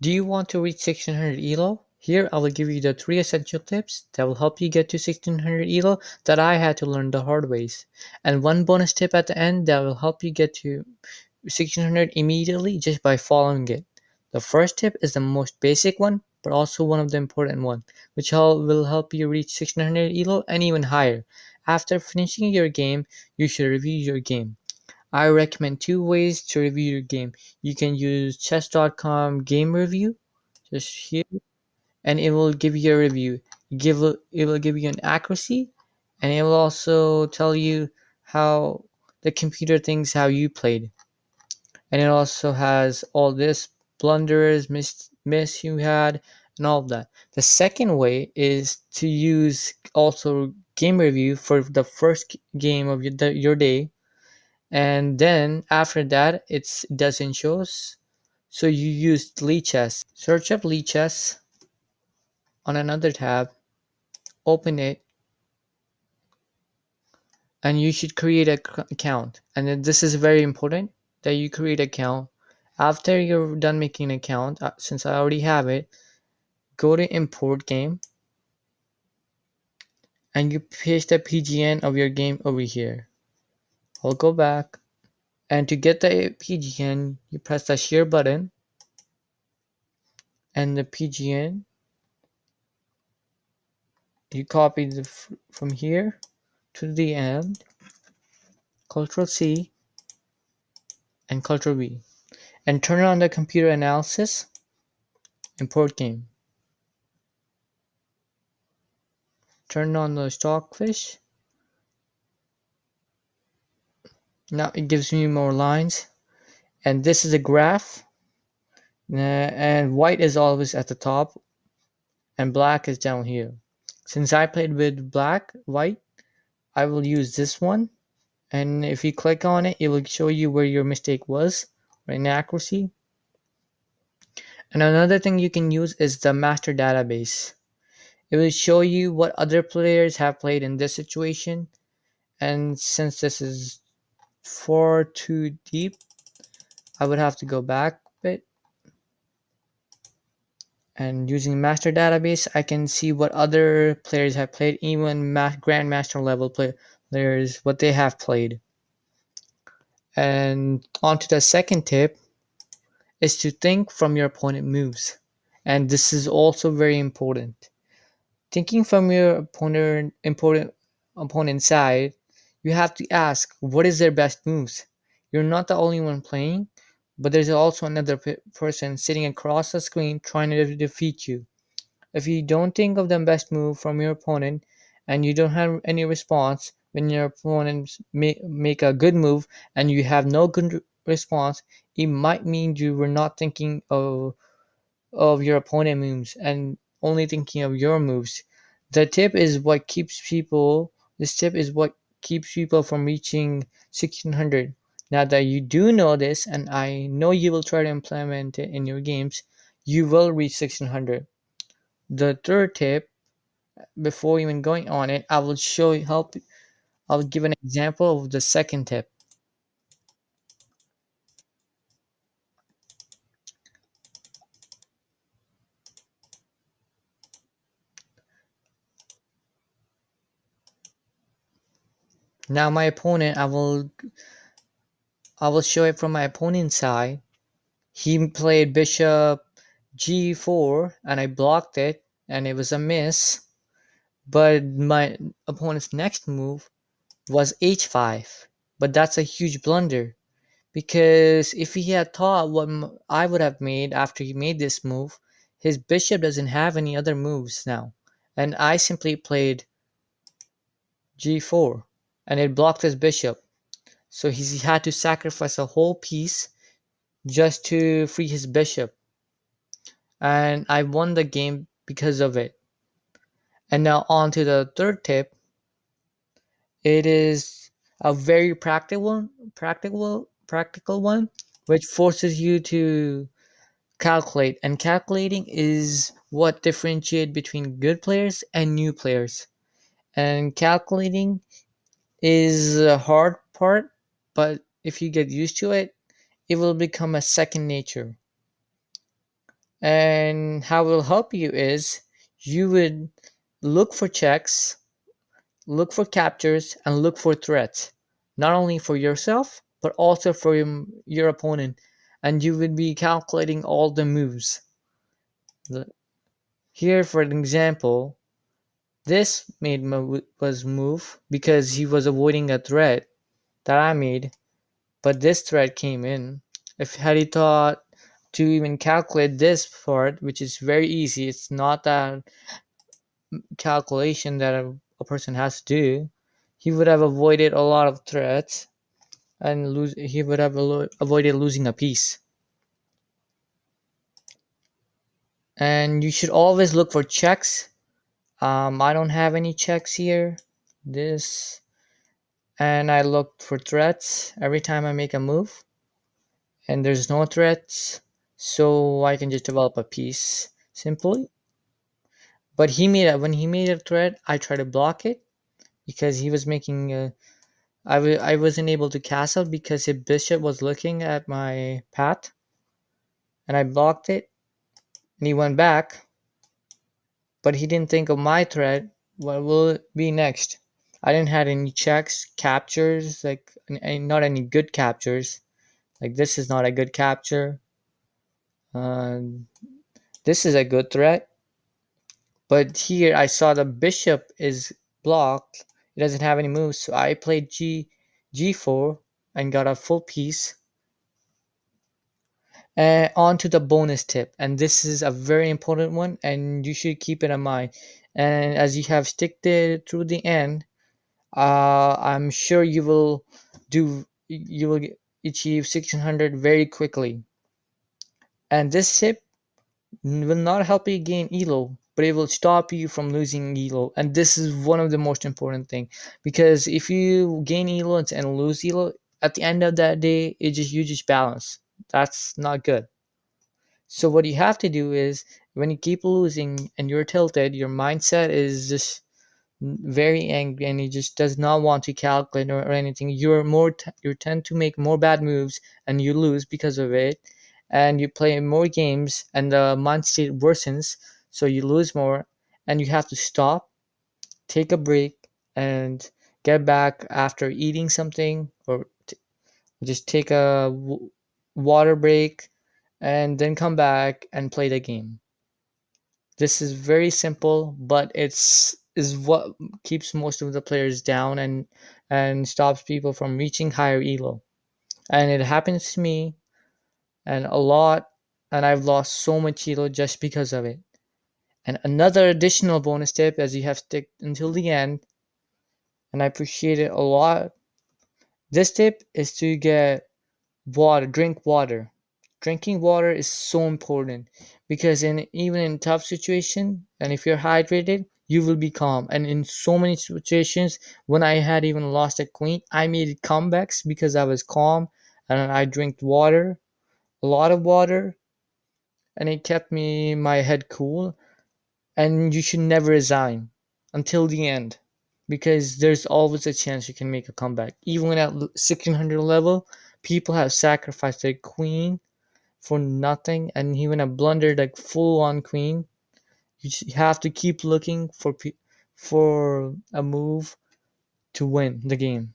Do you want to reach 1600 ELO? Here I will give you the 3 essential tips that will help you get to 1600 ELO that I had to learn the hard ways. And one bonus tip at the end that will help you get to 1600 immediately just by following it. The first tip is the most basic one, but also one of the important one, which will help you reach 1600 ELO and even higher. After finishing your game, you should review your game. I recommend two ways to review your game. You can use chess.com game review, just here, and it will give you a review. It will give you an accuracy, and it will also tell you how the computer thinks how you played. And it also has all this blunders, miss you had, and all of that. The second way is to use also game review for the first game of your day, and then after that it doesn't shows. So you use Lichess. Search up Lichess on another tab, open it, and you should create an account. And then this is very important that you create an account. After you're done making an account, since I already have it, go to import game and you paste the PGN of your game over here. I'll go back, and to get the PGN, you press the share button, and the PGN you copy from here to the end, Ctrl C and Ctrl V, and turn on the computer analysis, import game. Turn on the stockfish. Now it gives me more lines, and this is a graph, and white is always at the top, and black is down here. Since I played with white, I will use this one, and if you click on it, it will show you where your mistake was, right, in accuracy. And another thing you can use is the master database. It will show you what other players have played in this situation, and since this is far too deep, I would have to go back a bit. And using master database, I can see what other players have played, even grandmaster level players, what they have played. And on to the second tip is to think from your opponent moves. And this is also very important. Thinking from your opponent's side, you have to ask what is their best moves. You're not the only one playing, but there's also another person sitting across the screen trying to defeat you. If you don't think of the best move from your opponent and you don't have any response when your opponents make a good move and you have no good response, it might mean you were not thinking of your opponent moves and only thinking of your moves. The tip is what keeps people. This tip is what keeps people from reaching 1600. Now that you do know this, and I know you will try to implement it in your games, you will reach 1600. The third tip, before even going on it, I will show you help. I'll give an example of the second tip. Now my opponent, I will show it from my opponent's side. He played bishop g4 and I blocked it and it was a miss. But my opponent's next move was h5. But that's a huge blunder because if he had thought what I would have made after he made this move, his bishop doesn't have any other moves now. And I simply played g4 and it blocked his bishop. So he had to sacrifice a whole piece just to free his bishop. And I won the game because of it. And now on to the third tip. It is a very practical one, which forces you to calculate. And calculating is what differentiates between good players and new players. And calculating is a hard part, but if you get used to it, it will become a second nature. And how it will help you is you would look for checks, look for captures, and look for threats, not only for yourself, but also for your opponent. And you would be calculating all the moves. Here, for an example, this was move because he was avoiding a threat that I made, but this threat came in. If had he thought to even calculate this part, which is very easy, it's not that calculation that a person has to do, he would have avoided a lot of threats and he would have avoided losing a piece. And you should always look for checks. I don't have any checks here. This and I look for threats every time I make a move, and there's no threats, so I can just develop a piece simply. But when he made a threat, I try to block it because he was making I wasn't able to castle because his bishop was looking at my path, and I blocked it, and he went back, but he didn't think of my threat. What will it be next? I didn't have any checks, captures, like not any good captures. Like this is not a good capture. Uh, this is a good threat, but here I saw the bishop is blocked. It doesn't have any moves, so I played g4 and got a full piece. On to the bonus tip, and this is a very important one, and you should keep it in mind. And as you have sticked it through the end, I'm sure you will achieve 1600 very quickly. And this tip will not help you gain elo, but it will stop you from losing elo. And this is one of the most important thing, because if you gain elo and lose elo at the end of that day, you just balance. That's not good. So what you have to do is when you keep losing and you're tilted, your mindset is just very angry and he just does not want to calculate or anything. You tend to make more bad moves and you lose because of it, and you play more games and the mind state worsens, so you lose more, and you have to stop, take a break, and get back after eating something, or just take a water break, and then come back and play the game. This is very simple, but it's is what keeps most of the players down and stops people from reaching higher elo. And it happens to me and a lot, and I've lost so much elo just because of it. And another additional bonus tip, as you have stick until the end, and I appreciate it a lot. This tip is to get water, drink water. Drinking water is so important because even in tough situation, and if you're hydrated, you will be calm. And in so many situations, when I had even lost a queen, I made comebacks because I was calm and I drank water, a lot of water, and it kept my head cool. And you should never resign until the end, because there's always a chance you can make a comeback. Even at 1600 level, people have sacrificed their queen for nothing, and even a blundered like full on queen. You have to keep looking for a move to win the game.